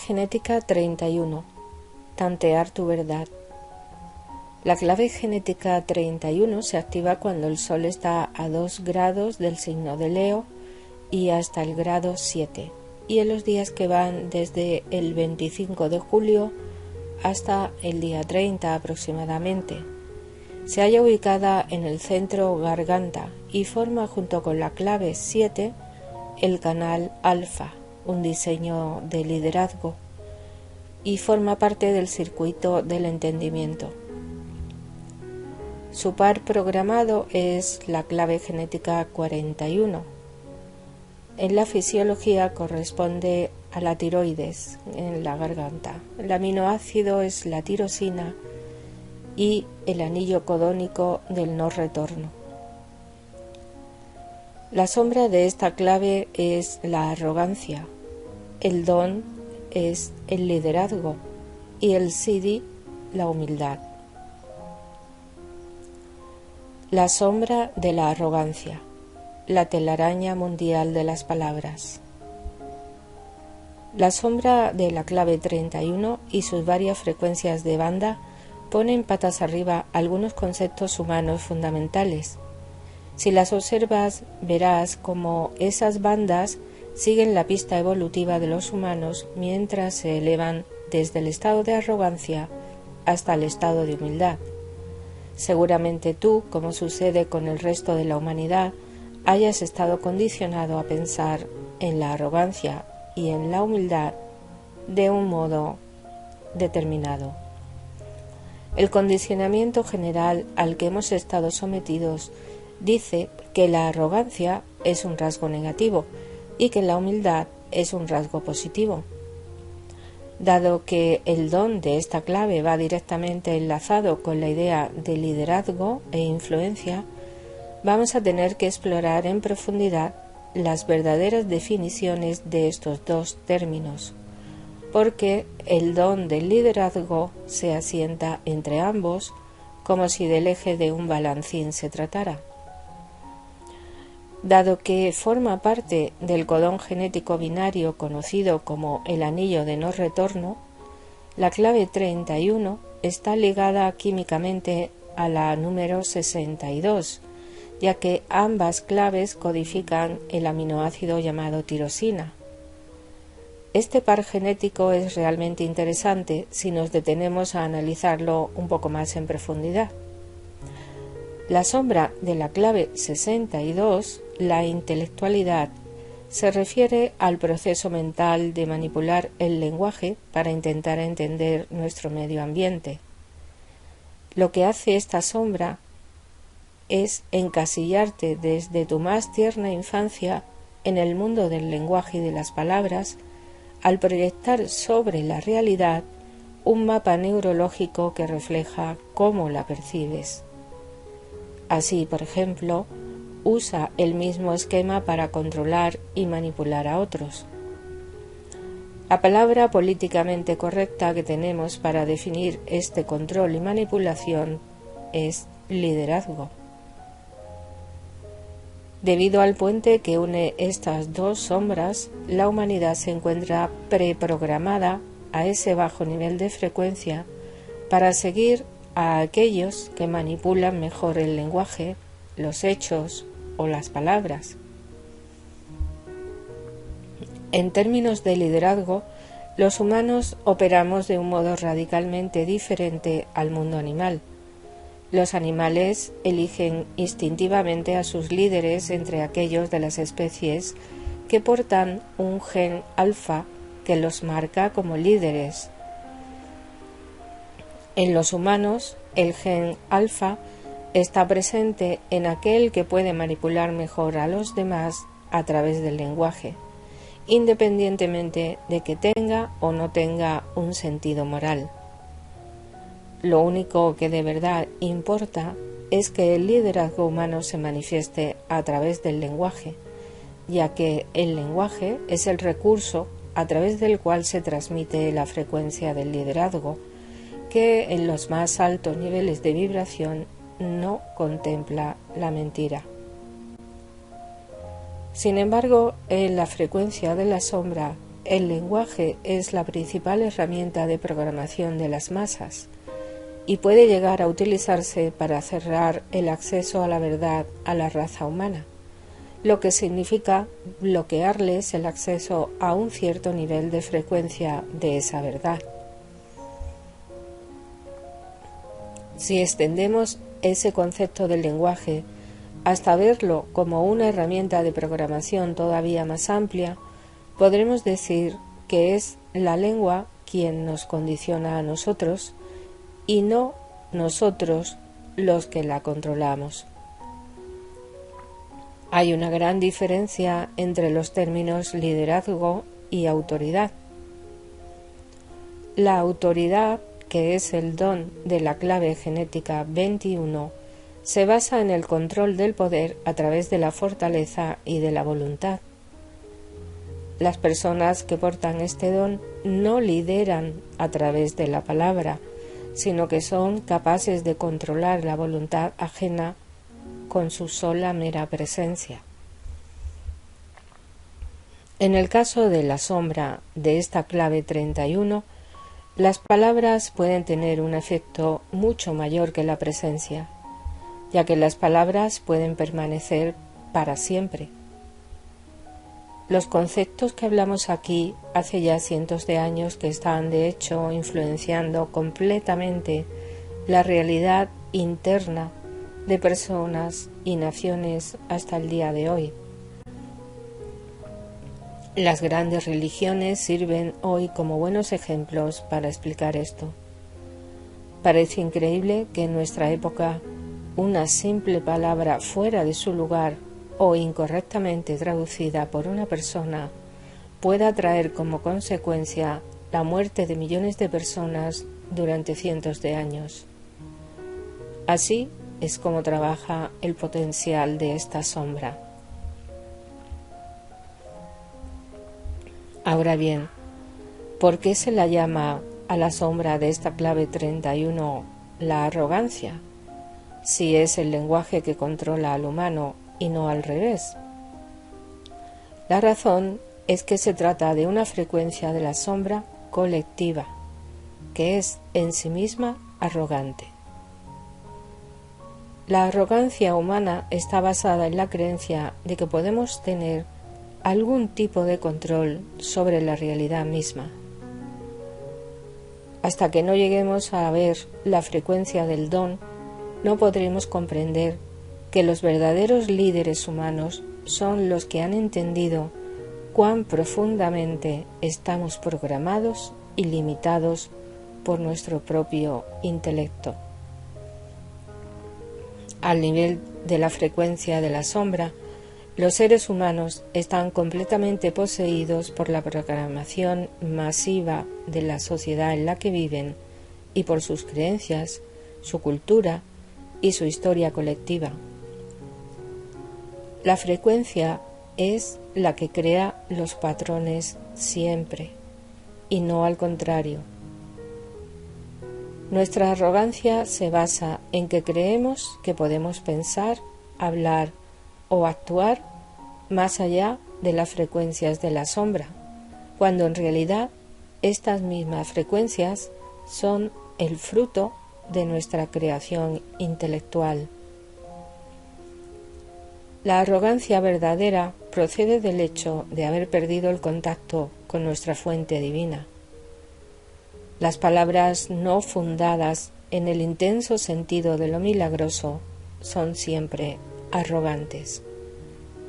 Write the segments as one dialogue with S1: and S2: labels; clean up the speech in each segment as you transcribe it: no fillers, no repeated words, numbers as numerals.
S1: genética 31. Tantear tu verdad. La clave genética 31 se activa cuando el Sol está a 2 grados del signo de Leo y hasta el grado 7, y en los días que van desde el 25 de julio hasta el día 30 aproximadamente. Se halla ubicada en el centro garganta y forma junto con la clave 7 el canal alfa, un diseño de liderazgo, y forma parte del circuito del entendimiento. Su par programado es la clave genética 41. En la fisiología corresponde a la tiroides en la garganta. El aminoácido es la tirosina y el anillo codónico del no retorno. La sombra de esta clave es la arrogancia, el don es el liderazgo y el siddhi la humildad. La sombra de la arrogancia, la telaraña mundial de las palabras. La sombra de la clave 31 y sus varias frecuencias de banda ponen patas arriba algunos conceptos humanos fundamentales. Si las observas, verás cómo esas bandas siguen la pista evolutiva de los humanos mientras se elevan desde el estado de arrogancia hasta el estado de humildad. Seguramente tú, como sucede con el resto de la humanidad, hayas estado condicionado a pensar en la arrogancia y en la humildad de un modo determinado. El condicionamiento general al que hemos estado sometidos dice que la arrogancia es un rasgo negativo y que la humildad es un rasgo positivo. Dado que el don de esta clave va directamente enlazado con la idea de liderazgo e influencia, vamos a tener que explorar en profundidad las verdaderas definiciones de estos dos términos, porque el don del liderazgo se asienta entre ambos como si del eje de un balancín se tratara. Dado que forma parte del codón genético binario conocido como el anillo de no retorno, la clave 31 está ligada químicamente a la número 62, ya que ambas claves codifican el aminoácido llamado tirosina. Este par genético es realmente interesante si nos detenemos a analizarlo un poco más en profundidad. La sombra de la clave 62, la intelectualidad, se refiere al proceso mental de manipular el lenguaje para intentar entender nuestro medio ambiente. Lo que hace esta sombra es encasillarte desde tu más tierna infancia en el mundo del lenguaje y de las palabras, al proyectar sobre la realidad un mapa neurológico que refleja cómo la percibes. Así, por ejemplo, usa el mismo esquema para controlar y manipular a otros. La palabra políticamente correcta que tenemos para definir este control y manipulación es liderazgo. Debido al puente que une estas dos sombras, la humanidad se encuentra preprogramada a ese bajo nivel de frecuencia para seguir a aquellos que manipulan mejor el lenguaje, los hechos o las palabras. En términos de liderazgo, los humanos operamos de un modo radicalmente diferente al mundo animal. Los animales eligen instintivamente a sus líderes entre aquellos de las especies que portan un gen alfa que los marca como líderes. En los humanos, el gen alfa está presente en aquel que puede manipular mejor a los demás a través del lenguaje, independientemente de que tenga o no tenga un sentido moral. Lo único que de verdad importa es que el liderazgo humano se manifieste a través del lenguaje, ya que el lenguaje es el recurso a través del cual se transmite la frecuencia del liderazgo, que en los más altos niveles de vibración no contempla la mentira. Sin embargo, en la frecuencia de la sombra el lenguaje es la principal herramienta de programación de las masas y puede llegar a utilizarse para cerrar el acceso a la verdad a la raza humana, lo que significa bloquearles el acceso a un cierto nivel de frecuencia de esa verdad. Si extendemos ese concepto del lenguaje hasta verlo como una herramienta de programación todavía más amplia, podremos decir que es la lengua quien nos condiciona a nosotros y no nosotros los que la controlamos. Hay una gran diferencia entre los términos liderazgo y autoridad. La autoridad, que es el don de la clave genética 21, se basa en el control del poder a través de la fortaleza y de la voluntad. Las personas que portan este don no lideran a través de la palabra, sino que son capaces de controlar la voluntad ajena con su sola mera presencia. En el caso de la sombra de esta clave 31, las palabras pueden tener un efecto mucho mayor que la presencia, ya que las palabras pueden permanecer para siempre. Los conceptos que hablamos aquí hace ya cientos de años que están de hecho influenciando completamente la realidad interna de personas y naciones hasta el día de hoy. Las grandes religiones sirven hoy como buenos ejemplos para explicar esto. Parece increíble que en nuestra época una simple palabra fuera de su lugar o incorrectamente traducida por una persona pueda traer como consecuencia la muerte de millones de personas durante cientos de años. Así es como trabaja el potencial de esta sombra. Ahora bien, ¿por qué se la llama a la sombra de esta clave 31 la arrogancia, si es el lenguaje que controla al humano y no al revés? La razón es que se trata de una frecuencia de la sombra colectiva, que es en sí misma arrogante. La arrogancia humana está basada en la creencia de que podemos tener algún tipo de control sobre la realidad misma. Hasta que no lleguemos a ver la frecuencia del don, no podremos comprender que los verdaderos líderes humanos son los que han entendido cuán profundamente estamos programados y limitados por nuestro propio intelecto. Al nivel de la frecuencia de la sombra, los seres humanos están completamente poseídos por la programación masiva de la sociedad en la que viven y por sus creencias, su cultura y su historia colectiva. La frecuencia es la que crea los patrones siempre, y no al contrario. Nuestra arrogancia se basa en que creemos que podemos pensar, hablar o actuar más allá de las frecuencias de la sombra, cuando en realidad estas mismas frecuencias son el fruto de nuestra creación intelectual. La arrogancia verdadera procede del hecho de haber perdido el contacto con nuestra fuente divina. Las palabras no fundadas en el intenso sentido de lo milagroso son siempre arrogantes,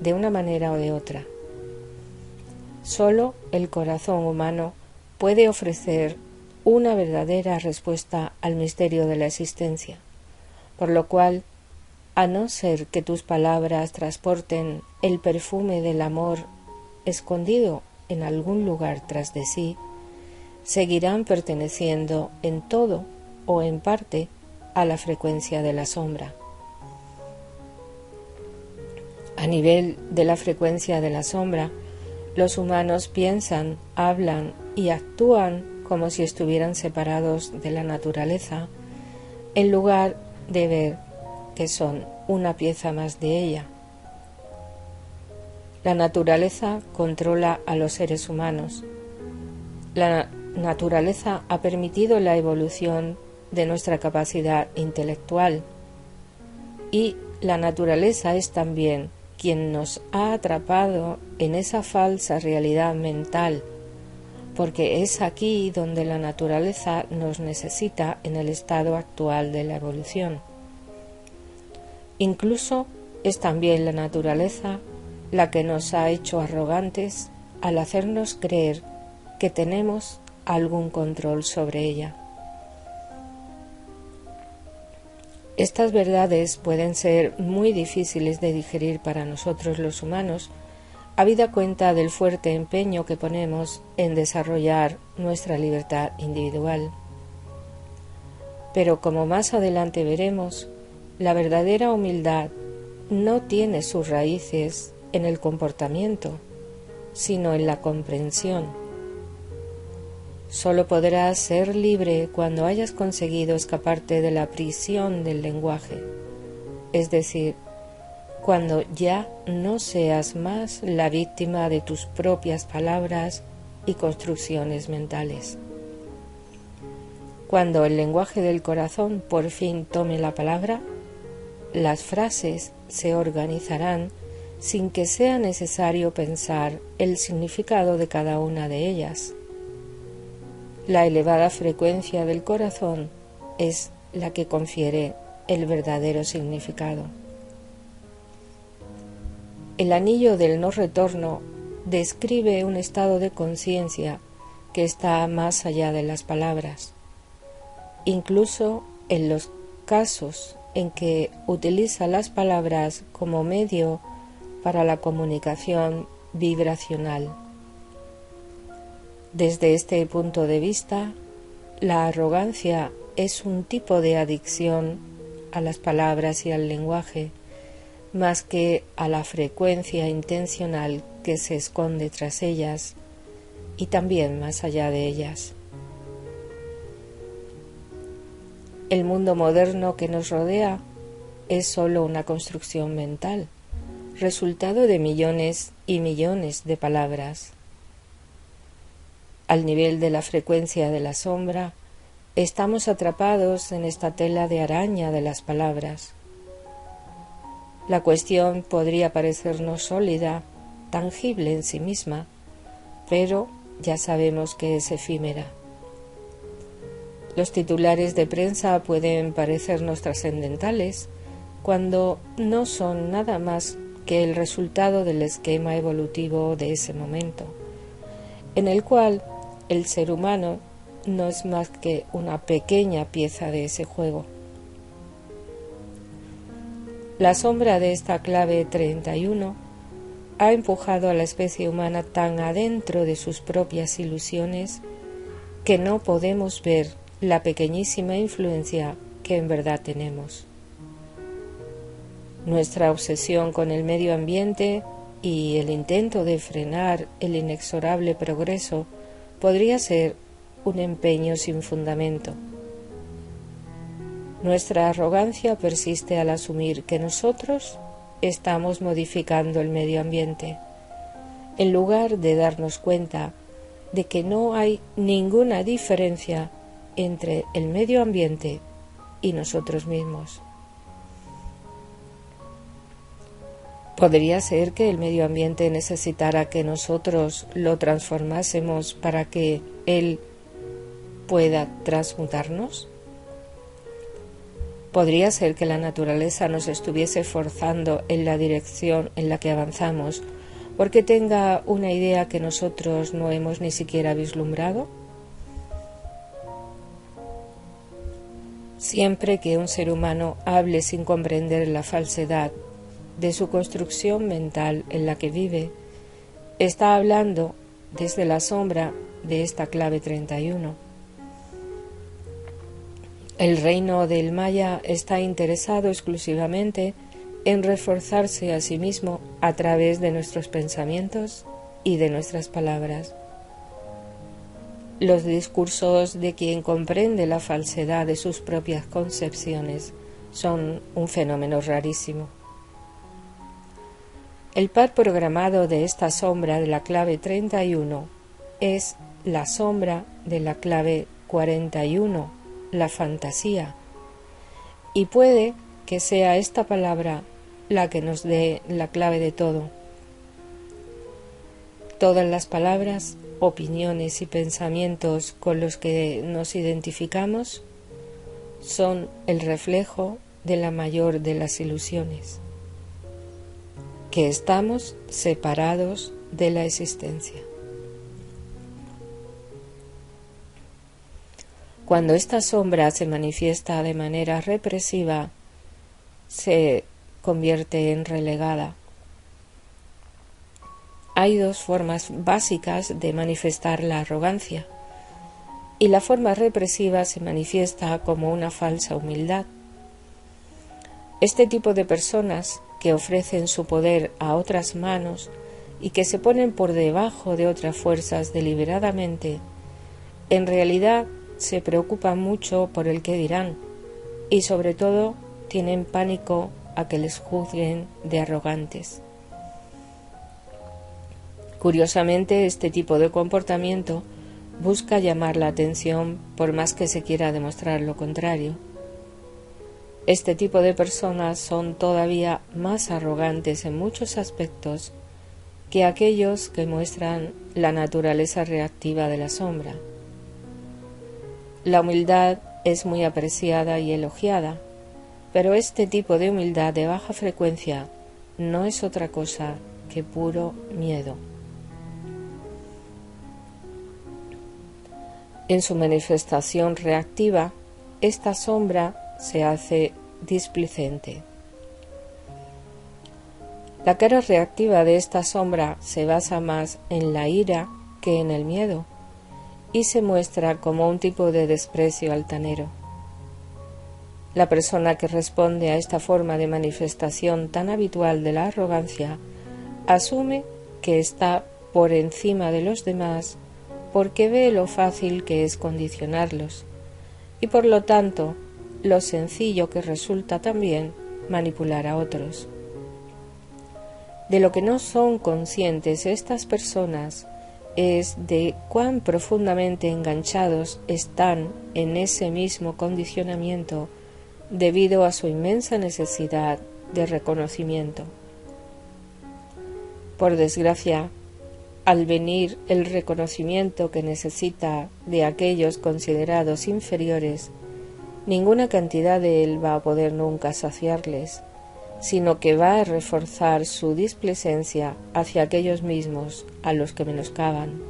S1: de una manera o de otra. Solo el corazón humano puede ofrecer una verdadera respuesta al misterio de la existencia, por lo cual, a no ser que tus palabras transporten el perfume del amor escondido en algún lugar tras de sí, seguirán perteneciendo en todo o en parte a la frecuencia de la sombra. A nivel de la frecuencia de la sombra, los humanos piensan, hablan y actúan como si estuvieran separados de la naturaleza, en lugar de ver que son una pieza más de ella. La naturaleza controla a los seres humanos, La naturaleza ha permitido la evolución de nuestra capacidad intelectual y la naturaleza es también quien nos ha atrapado en esa falsa realidad mental, porque es aquí donde la naturaleza nos necesita en el estado actual de la evolución. Incluso es también la naturaleza la que nos ha hecho arrogantes al hacernos creer que tenemos algún control sobre ella. Estas verdades pueden ser muy difíciles de digerir para nosotros los humanos, habida cuenta del fuerte empeño que ponemos en desarrollar nuestra libertad individual. Pero como más adelante veremos, la verdadera humildad no tiene sus raíces en el comportamiento, sino en la comprensión. Solo podrás ser libre cuando hayas conseguido escaparte de la prisión del lenguaje, es decir, cuando ya no seas más la víctima de tus propias palabras y construcciones mentales. Cuando el lenguaje del corazón por fin tome la palabra, las frases se organizarán sin que sea necesario pensar el significado de cada una de ellas. La elevada frecuencia del corazón es la que confiere el verdadero significado. El anillo del no retorno describe un estado de conciencia que está más allá de las palabras. Incluso en los casos en que utiliza las palabras como medio para la comunicación vibracional. Desde este punto de vista, la arrogancia es un tipo de adicción a las palabras y al lenguaje, más que a la frecuencia intencional que se esconde tras ellas y también más allá de ellas. El mundo moderno que nos rodea es solo una construcción mental, resultado de millones y millones de palabras. Al nivel de la frecuencia de la sombra, estamos atrapados en esta tela de araña de las palabras. La cuestión podría parecernos sólida, tangible en sí misma, pero ya sabemos que es efímera. Los titulares de prensa pueden parecernos trascendentales cuando no son nada más que el resultado del esquema evolutivo de ese momento, en el cual el ser humano no es más que una pequeña pieza de ese juego. La sombra de esta clave 31 ha empujado a la especie humana tan adentro de sus propias ilusiones que no podemos ver la pequeñísima influencia que en verdad tenemos. Nuestra obsesión con el medio ambiente y el intento de frenar el inexorable progreso podría ser un empeño sin fundamento. Nuestra arrogancia persiste al asumir que nosotros estamos modificando el medio ambiente, en lugar de darnos cuenta de que no hay ninguna diferencia entre el medio ambiente y nosotros mismos. ¿Podría ser que el medio ambiente necesitara que nosotros lo transformásemos para que él pueda transmutarnos? ¿Podría ser que la naturaleza nos estuviese forzando en la dirección en la que avanzamos porque tenga una idea que nosotros no hemos ni siquiera vislumbrado? Siempre que un ser humano hable sin comprender la falsedad de su construcción mental en la que vive, está hablando desde la sombra de esta clave 31. El reino del Maya está interesado exclusivamente en reforzarse a sí mismo a través de nuestros pensamientos y de nuestras palabras. Los discursos de quien comprende la falsedad de sus propias concepciones son un fenómeno rarísimo. El par programado de esta sombra de la clave 31 es la sombra de la clave 41, la fantasía, y puede que sea esta palabra la que nos dé la clave de todo. Todas las palabras, opiniones y pensamientos con los que nos identificamos son el reflejo de la mayor de las ilusiones, que estamos separados de la existencia. Cuando esta sombra se manifiesta de manera represiva, se convierte en relegada. Hay dos formas básicas de manifestar la arrogancia, y la forma represiva se manifiesta como una falsa humildad. Este tipo de personas que ofrecen su poder a otras manos y que se ponen por debajo de otras fuerzas deliberadamente, en realidad se preocupan mucho por el qué dirán y sobre todo tienen pánico a que les juzguen de arrogantes. Curiosamente, este tipo de comportamiento busca llamar la atención por más que se quiera demostrar lo contrario. Este tipo de personas son todavía más arrogantes en muchos aspectos que aquellos que muestran la naturaleza reactiva de la sombra. La humildad es muy apreciada y elogiada, pero este tipo de humildad de baja frecuencia no es otra cosa que puro miedo. En su manifestación reactiva, esta sombra se hace displicente. La cara reactiva de esta sombra se basa más en la ira que en el miedo y se muestra como un tipo de desprecio altanero. La persona que responde a esta forma de manifestación tan habitual de la arrogancia asume que está por encima de los demás porque ve lo fácil que es condicionarlos y por lo tanto lo sencillo que resulta también manipular a otros. De lo que no son conscientes estas personas es de cuán profundamente enganchados están en ese mismo condicionamiento debido a su inmensa necesidad de reconocimiento. Por desgracia, al venir el reconocimiento que necesita de aquellos considerados inferiores, ninguna cantidad de él va a poder nunca saciarles, sino que va a reforzar su displicencia hacia aquellos mismos a los que menoscaban.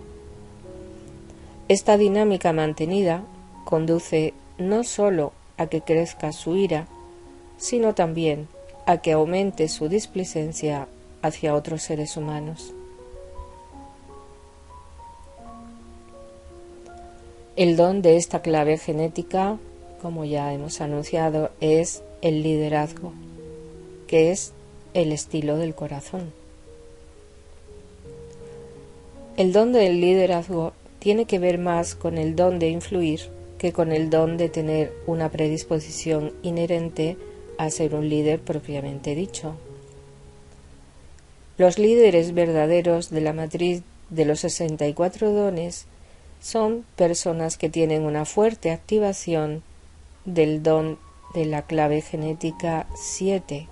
S1: Esta dinámica mantenida conduce no sólo a que crezca su ira, sino también a que aumente su displicencia hacia otros seres humanos. El don de esta clave genética, como ya hemos anunciado, es el liderazgo, que es el estilo del corazón. El don del liderazgo tiene que ver más con el don de influir que con el don de tener una predisposición inherente a ser un líder propiamente dicho. Los líderes verdaderos de la matriz de los 64 dones son personas que tienen una fuerte activación del don de la clave genética 7,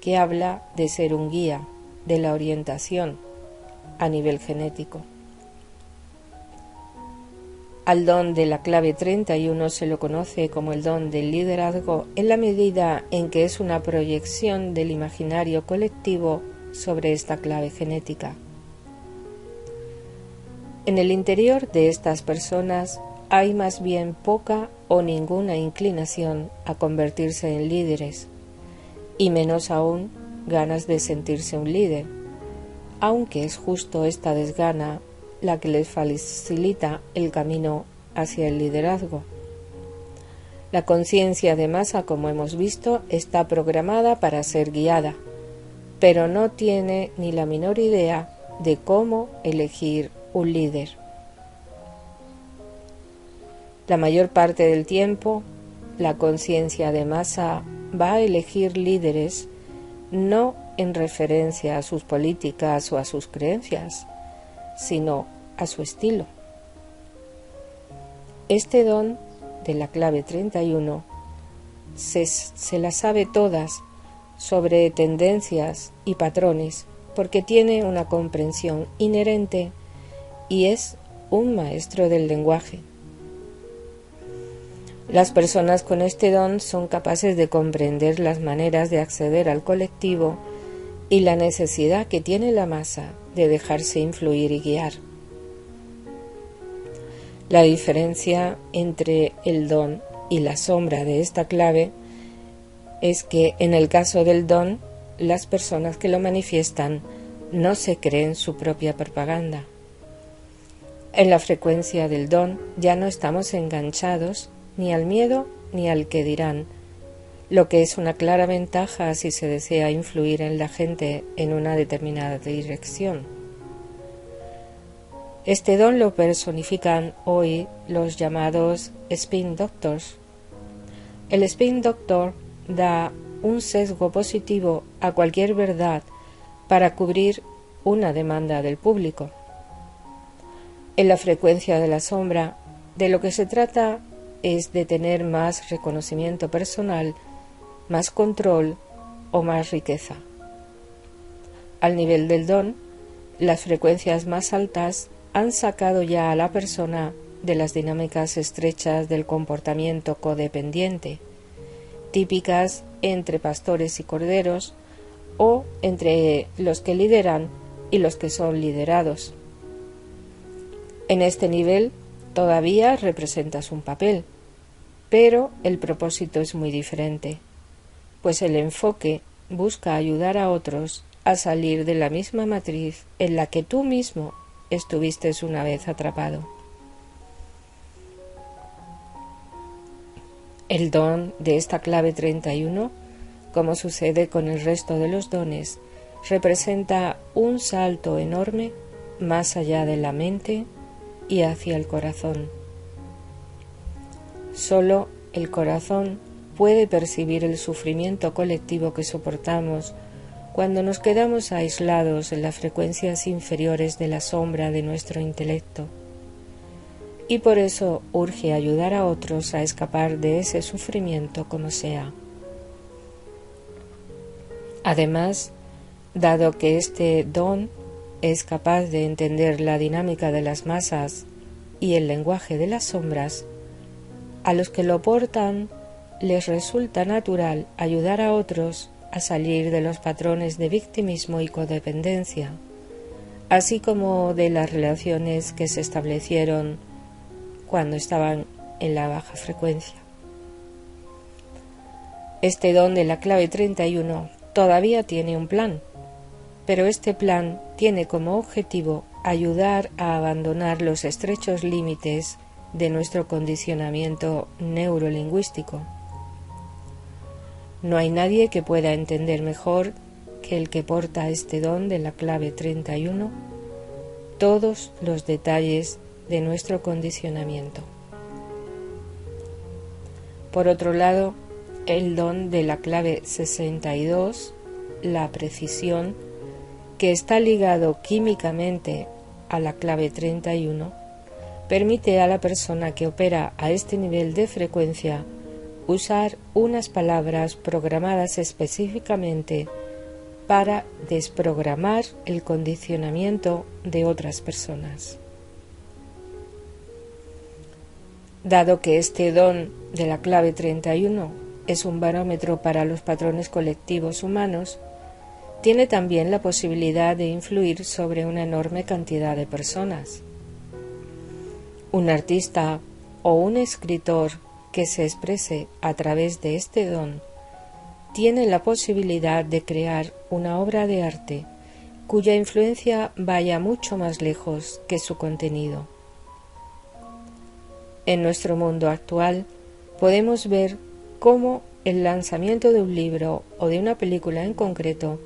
S1: que habla de ser un guía, de la orientación a nivel genético. Al don de la clave 31 se lo conoce como el don del liderazgo en la medida en que es una proyección del imaginario colectivo sobre esta clave genética. En el interior de estas personas hay más bien poca o ninguna inclinación a convertirse en líderes, y menos aún ganas de sentirse un líder, aunque es justo esta desgana la que les facilita el camino hacia el liderazgo. La conciencia de masa, como hemos visto, está programada para ser guiada, pero no tiene ni la menor idea de cómo elegir un líder. La mayor parte del tiempo, la conciencia de masa va a elegir líderes no en referencia a sus políticas o a sus creencias, sino a su estilo. Este don de la clave 31 se las sabe todas sobre tendencias y patrones porque tiene una comprensión inherente y es un maestro del lenguaje. Las personas con este don son capaces de comprender las maneras de acceder al colectivo y la necesidad que tiene la masa de dejarse influir y guiar. La diferencia entre el don y la sombra de esta clave es que en el caso del don, las personas que lo manifiestan no se creen su propia propaganda. En la frecuencia del don ya no estamos enganchados ni al miedo ni al que dirán, lo que es una clara ventaja si se desea influir en la gente en una determinada dirección. Este don lo personifican hoy los llamados Spin Doctors. El Spin Doctor da un sesgo positivo a cualquier verdad para cubrir una demanda del público. En la frecuencia de la sombra, de lo que se trata es de tener más reconocimiento personal, más control o más riqueza. Al nivel del don, las frecuencias más altas han sacado ya a la persona de las dinámicas estrechas del comportamiento codependiente, típicas entre pastores y corderos o entre los que lideran y los que son liderados. En este nivel todavía representas un papel, pero el propósito es muy diferente, pues el enfoque busca ayudar a otros a salir de la misma matriz en la que tú mismo estuviste una vez atrapado. El don de esta clave 31, como sucede con el resto de los dones, representa un salto enorme más allá de la mente y hacia el corazón. Solo el corazón puede percibir el sufrimiento colectivo que soportamos cuando nos quedamos aislados en las frecuencias inferiores de la sombra de nuestro intelecto. Y por eso urge ayudar a otros a escapar de ese sufrimiento como sea. Además, dado que este don es capaz de entender la dinámica de las masas y el lenguaje de las sombras, a los que lo portan les resulta natural ayudar a otros a salir de los patrones de victimismo y codependencia, así como de las relaciones que se establecieron cuando estaban en la baja frecuencia. Este don de la clave 31 todavía tiene un plan, pero este plan tiene como objetivo ayudar a abandonar los estrechos límites de nuestro condicionamiento neurolingüístico. No hay nadie que pueda entender mejor que el que porta este don de la clave 31 todos los detalles de nuestro condicionamiento. Por otro lado, el don de la clave 62, la precisión, que está ligado químicamente a la clave 31, permite a la persona que opera a este nivel de frecuencia usar unas palabras programadas específicamente para desprogramar el condicionamiento de otras personas. Dado que este don de la clave 31 es un barómetro para los patrones colectivos humanos, tiene también la posibilidad de influir sobre una enorme cantidad de personas. Un artista o un escritor que se exprese a través de este don tiene la posibilidad de crear una obra de arte cuya influencia vaya mucho más lejos que su contenido. En nuestro mundo actual podemos ver cómo el lanzamiento de un libro o de una película en concreto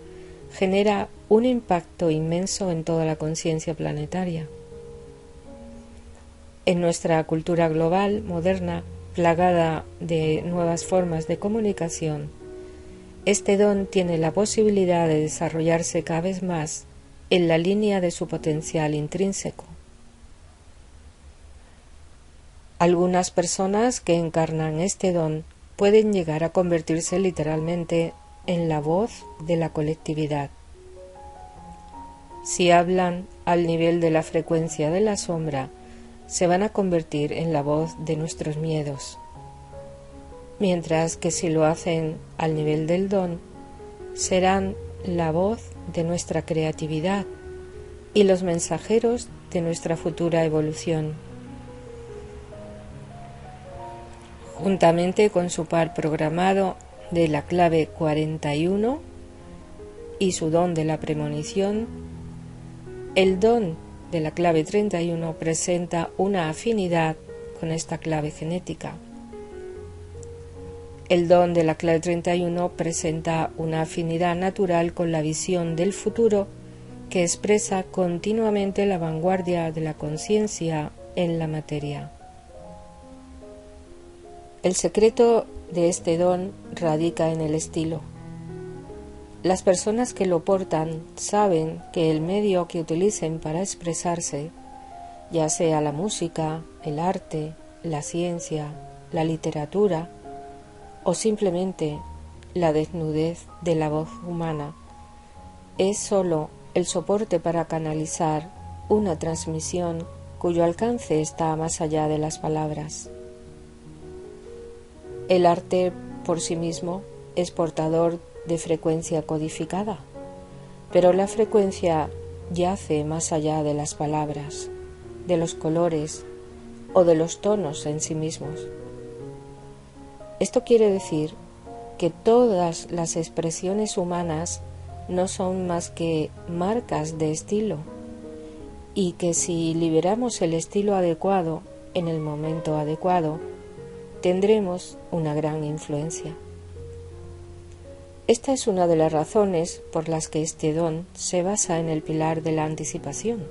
S1: genera un impacto inmenso en toda la conciencia planetaria. En nuestra cultura global moderna, plagada de nuevas formas de comunicación, este don tiene la posibilidad de desarrollarse cada vez más en la línea de su potencial intrínseco. Algunas personas que encarnan este don pueden llegar a convertirse literalmente en la voz de la colectividad. Si hablan al nivel de la frecuencia de la sombra, se van a convertir en la voz de nuestros miedos, mientras que si lo hacen al nivel del don, serán la voz de nuestra creatividad y los mensajeros de nuestra futura evolución. Juntamente con su par programado de la clave 41 y su don de la premonición, el don de la clave 31 presenta una afinidad con esta clave genética. El don de la clave 31 presenta una afinidad natural con la visión del futuro que expresa continuamente la vanguardia de la conciencia en la materia. El secreto de este don radica en el estilo. Las personas que lo portan saben que el medio que utilicen para expresarse, ya sea la música, el arte, la ciencia, la literatura o simplemente la desnudez de la voz humana, es sólo el soporte para canalizar una transmisión cuyo alcance está más allá de las palabras. El arte por sí mismo es portador de frecuencia codificada, pero la frecuencia yace más allá de las palabras, de los colores o de los tonos en sí mismos. Esto quiere decir que todas las expresiones humanas no son más que marcas de estilo, y que si liberamos el estilo adecuado en el momento adecuado, tendremos una gran influencia. Esta es una de las razones por las que este don se basa en el pilar de la anticipación.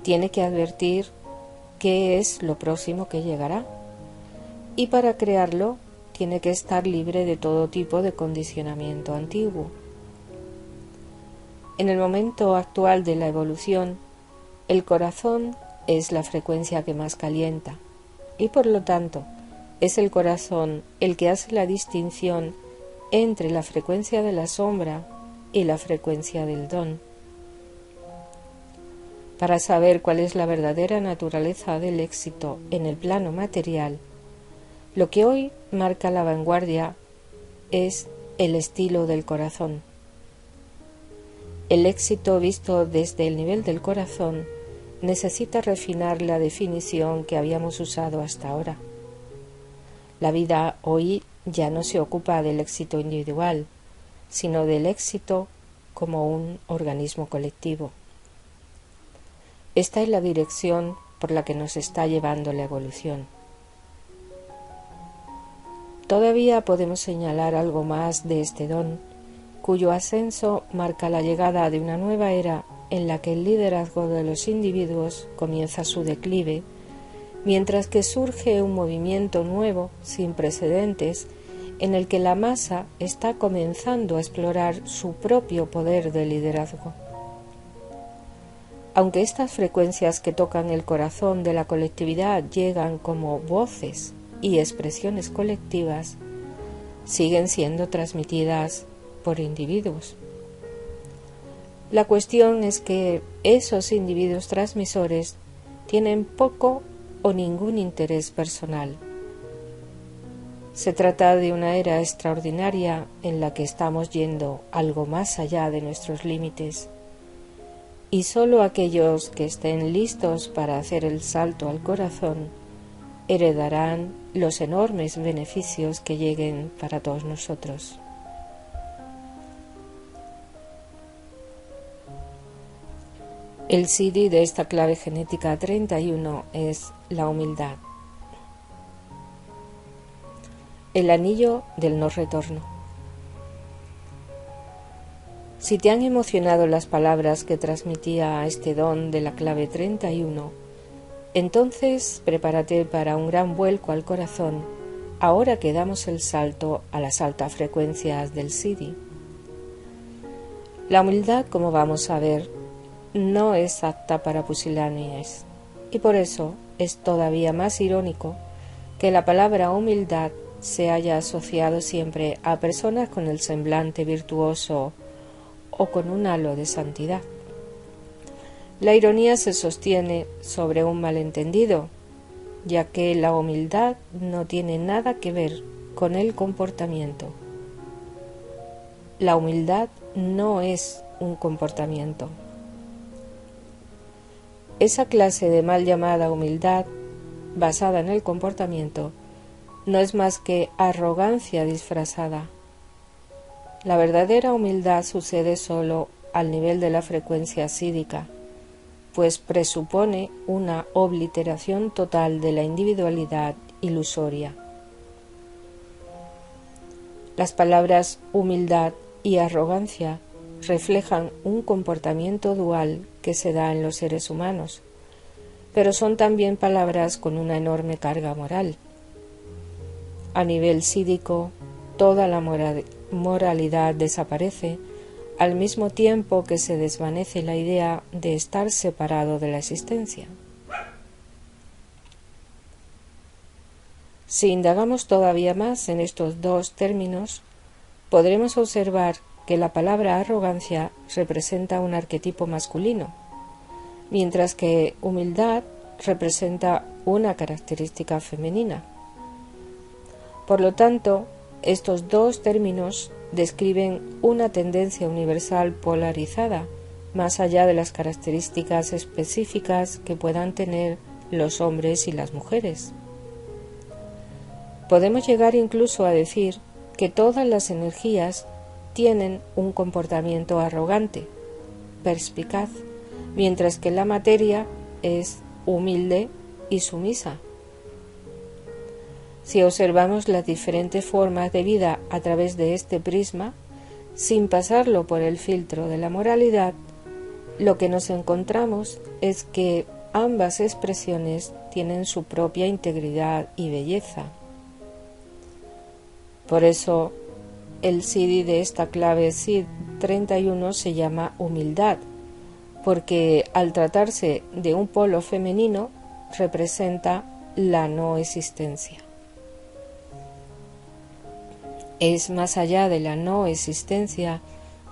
S1: Tiene que advertir qué es lo próximo que llegará, y para crearlo tiene que estar libre de todo tipo de condicionamiento antiguo. En el momento actual de la evolución, el corazón es la frecuencia que más calienta, y por lo tanto es el corazón el que hace la distinción entre la frecuencia de la sombra y la frecuencia del don. Para saber cuál es la verdadera naturaleza del éxito en el plano material, lo que hoy marca la vanguardia es el estilo del corazón. El éxito visto desde el nivel del corazón necesita refinar la definición que habíamos usado hasta ahora. La vida hoy ya no se ocupa del éxito individual, sino del éxito como un organismo colectivo. Esta es la dirección por la que nos está llevando la evolución. Todavía podemos señalar algo más de este don, cuyo ascenso marca la llegada de una nueva era en la que el liderazgo de los individuos comienza su declive, mientras que surge un movimiento nuevo, sin precedentes, en el que la masa está comenzando a explorar su propio poder de liderazgo. Aunque estas frecuencias que tocan el corazón de la colectividad llegan como voces y expresiones colectivas, siguen siendo transmitidas por individuos. La cuestión es que esos individuos transmisores tienen poco o ningún interés personal. Se trata de una era extraordinaria en la que estamos yendo algo más allá de nuestros límites, y solo aquellos que estén listos para hacer el salto al corazón heredarán los enormes beneficios que lleguen para todos nosotros. El CD de esta clave genética 31 es la humildad. El anillo del no retorno. Si te han emocionado las palabras que transmitía este don de la clave 31, entonces prepárate para un gran vuelco al corazón, ahora que damos el salto a las altas frecuencias del CD. La humildad, como vamos a ver, no es apta para pusilánimes. y por eso es todavía más irónico que la palabra humildad se haya asociado siempre a personas con el semblante virtuoso o con un halo de santidad. La ironía se sostiene sobre un malentendido, ya que la humildad no tiene nada que ver con el comportamiento. La humildad no es un comportamiento. Esa clase de mal llamada humildad, basada en el comportamiento, no es más que arrogancia disfrazada. La verdadera humildad sucede solo al nivel de la frecuencia sídica, pues presupone una obliteración total de la individualidad ilusoria. Las palabras humildad y arrogancia reflejan un comportamiento dual que se da en los seres humanos, pero son también palabras con una enorme carga moral. A nivel sídico, toda la moralidad desaparece, al mismo tiempo que se desvanece la idea de estar separado de la existencia. Si indagamos todavía más en estos dos términos, podremos observar que la palabra arrogancia representa un arquetipo masculino, mientras que humildad representa una característica femenina. Por lo tanto, estos dos términos describen una tendencia universal polarizada, más allá de las características específicas que puedan tener los hombres y las mujeres. Podemos llegar incluso a decir que todas las energías tienen un comportamiento arrogante, perspicaz, mientras que la materia es humilde y sumisa. Si observamos las diferentes formas de vida a través de este prisma, sin pasarlo por el filtro de la moralidad, lo que nos encontramos es que ambas expresiones tienen su propia integridad y belleza. Por eso, el Siddhi de esta clave SID 31 se llama humildad, porque al tratarse de un polo femenino, representa la no existencia. Es más allá de la no existencia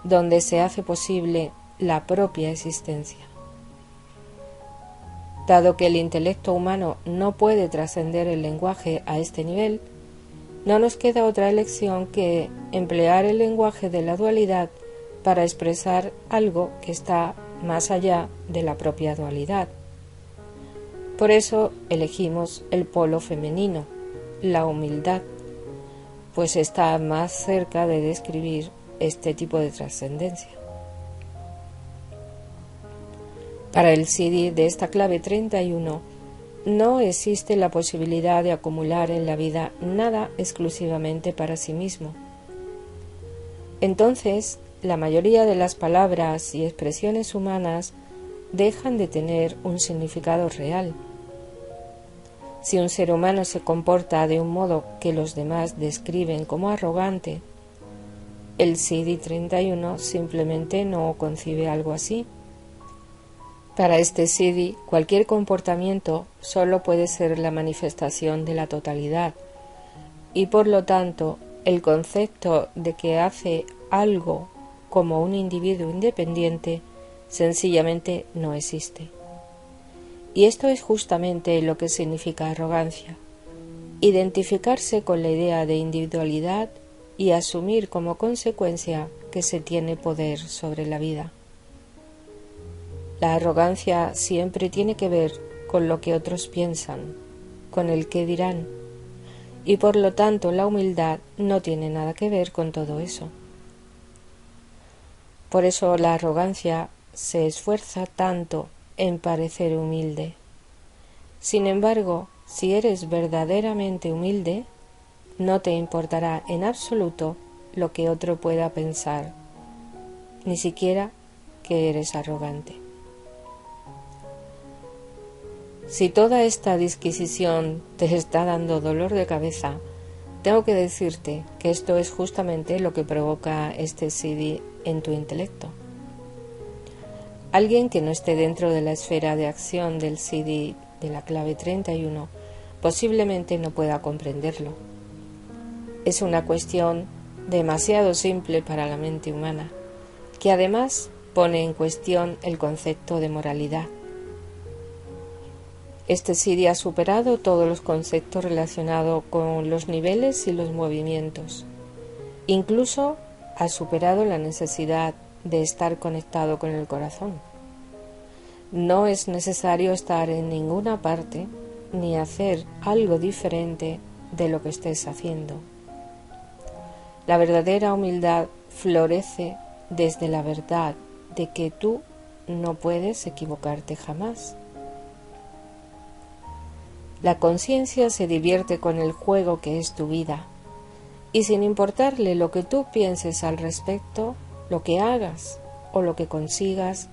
S1: donde se hace posible la propia existencia. Dado que el intelecto humano no puede trascender el lenguaje a este nivel, no nos queda otra elección que emplear el lenguaje de la dualidad para expresar algo que está más allá de la propia dualidad. Por eso elegimos el polo femenino, la humildad, pues está más cerca de describir este tipo de trascendencia. Para el Siddhi de esta clave 31, no existe la posibilidad de acumular en la vida nada exclusivamente para sí mismo. Entonces, la mayoría de las palabras y expresiones humanas dejan de tener un significado real. Si un ser humano se comporta de un modo que los demás describen como arrogante, el Siddhi 31 simplemente no concibe algo así. Para este Siddhi, cualquier comportamiento solo puede ser la manifestación de la totalidad, y por lo tanto, el concepto de que hace algo como un individuo independiente sencillamente no existe. Y esto es justamente lo que significa arrogancia: identificarse con la idea de individualidad y asumir como consecuencia que se tiene poder sobre la vida. La arrogancia siempre tiene que ver con lo que otros piensan, con el qué dirán, y por lo tanto la humildad no tiene nada que ver con todo eso. Por eso la arrogancia se esfuerza tanto en parecer humilde. Sin embargo, si eres verdaderamente humilde, no te importará en absoluto lo que otro pueda pensar, ni siquiera que eres arrogante. Si toda esta disquisición te está dando dolor de cabeza, tengo que decirte que esto es justamente lo que provoca este Siddhi en tu intelecto. Alguien que no esté dentro de la esfera de acción del Siddhi de la clave 31 posiblemente no pueda comprenderlo. Es una cuestión demasiado simple para la mente humana, que además pone en cuestión el concepto de moralidad. Este Siddhi ha superado todos los conceptos relacionados con los niveles y los movimientos. Incluso ha superado la necesidad de estar conectado con el corazón. No es necesario estar en ninguna parte ni hacer algo diferente de lo que estés haciendo. La verdadera humildad florece desde la verdad de que tú no puedes equivocarte jamás. La conciencia se divierte con el juego que es tu vida, y sin importarle lo que tú pienses al respecto, lo que hagas o lo que consigas,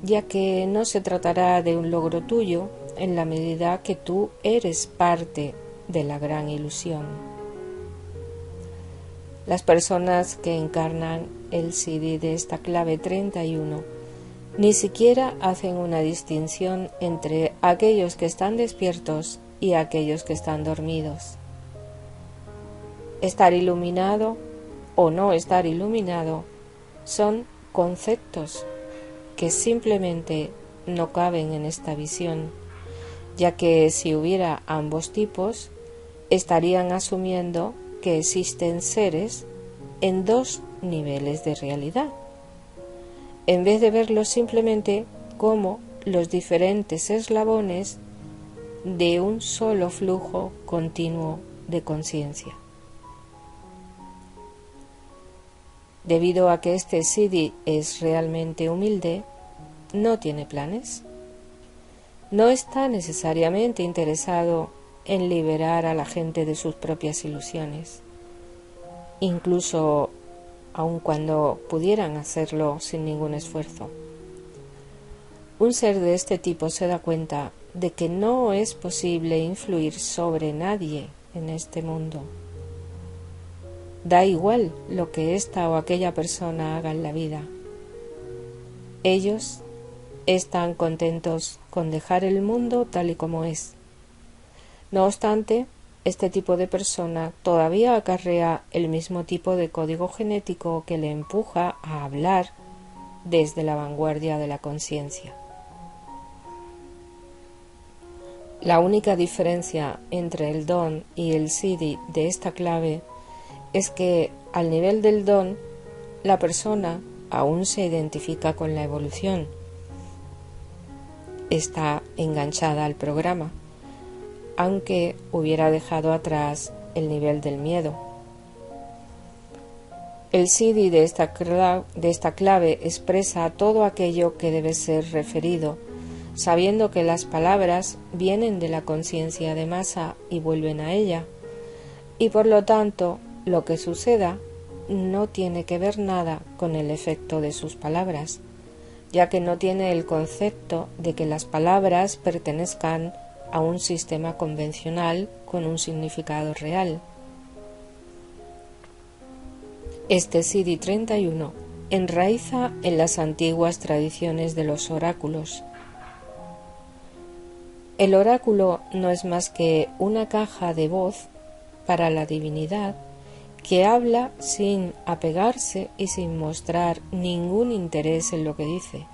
S1: ya que no se tratará de un logro tuyo en la medida que tú eres parte de la gran ilusión. Las personas que encarnan el Siddhi de esta clave 31 ni siquiera hacen una distinción entre aquellos que están despiertos y aquellos que están dormidos. Estar iluminado o no estar iluminado son conceptos que simplemente no caben en esta visión, ya que si hubiera ambos tipos, estarían asumiendo que existen seres en dos niveles de realidad, en vez de verlos simplemente como los diferentes eslabones de un solo flujo continuo de conciencia. Debido a que este Siddhi es realmente humilde, no tiene planes. No está necesariamente interesado en liberar a la gente de sus propias ilusiones, incluso aun cuando pudieran hacerlo sin ningún esfuerzo. Un ser de este tipo se da cuenta de que no es posible influir sobre nadie en este mundo. Da igual lo que esta o aquella persona haga en la vida. Ellos están contentos con dejar el mundo tal y como es. No obstante, este tipo de persona todavía acarrea el mismo tipo de código genético que le empuja a hablar desde la vanguardia de la conciencia. La única diferencia entre el don y el Siddhi de esta clave es que al nivel del don, la persona aún se identifica con la evolución. Está enganchada al programa, aunque hubiera dejado atrás el nivel del miedo. El Siddhi de esta clave expresa todo aquello que debe ser referido, sabiendo que las palabras vienen de la conciencia de masa y vuelven a ella, y por lo tanto lo que suceda no tiene que ver nada con el efecto de sus palabras, ya que no tiene el concepto de que las palabras pertenezcan a un sistema convencional con un significado real. Este Siddhi 31 enraiza en las antiguas tradiciones de los oráculos. El oráculo no es más que una caja de voz para la divinidad que habla sin apegarse y sin mostrar ningún interés en lo que dice.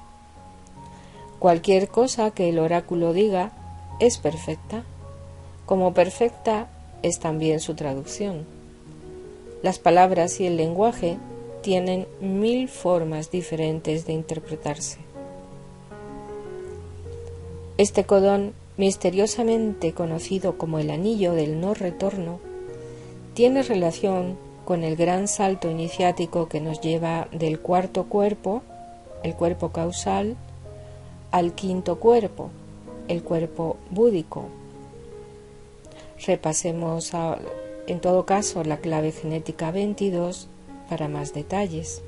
S1: Cualquier cosa que el oráculo diga es perfecta, como perfecta es también su traducción. Las palabras y el lenguaje tienen 1000 formas diferentes de interpretarse. Este codón, misteriosamente conocido como el anillo del no retorno, tiene relación con el gran salto iniciático que nos lleva del cuarto cuerpo, el cuerpo causal, al quinto cuerpo, el cuerpo búdico. Repasemos en todo caso la clave genética 22 para más detalles.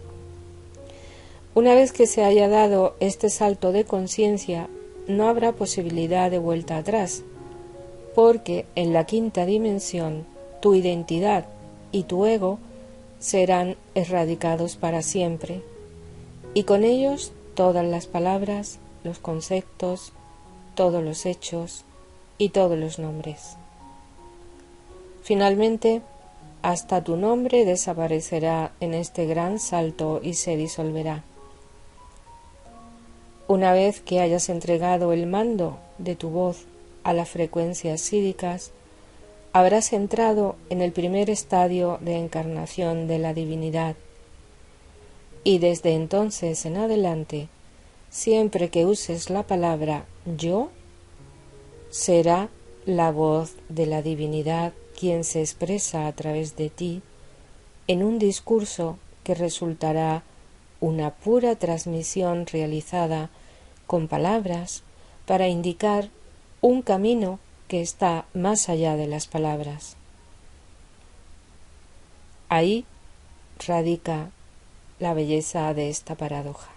S1: Una vez que se haya dado este salto de conciencia, no habrá posibilidad de vuelta atrás, porque en la quinta dimensión tu identidad y tu ego serán erradicados para siempre, y con ellos todas las palabras, los conceptos todos los hechos y todos los nombres. Finalmente, hasta tu nombre desaparecerá en este gran salto y se disolverá. Una vez que hayas entregado el mando de tu voz a las frecuencias sídicas, habrás entrado en el primer estadio de encarnación de la divinidad, y desde entonces en adelante, siempre que uses la palabra yo, será la voz de la divinidad quien se expresa a través de ti en un discurso que resultará una pura transmisión realizada con palabras para indicar un camino que está más allá de las palabras. Ahí radica la belleza de esta paradoja.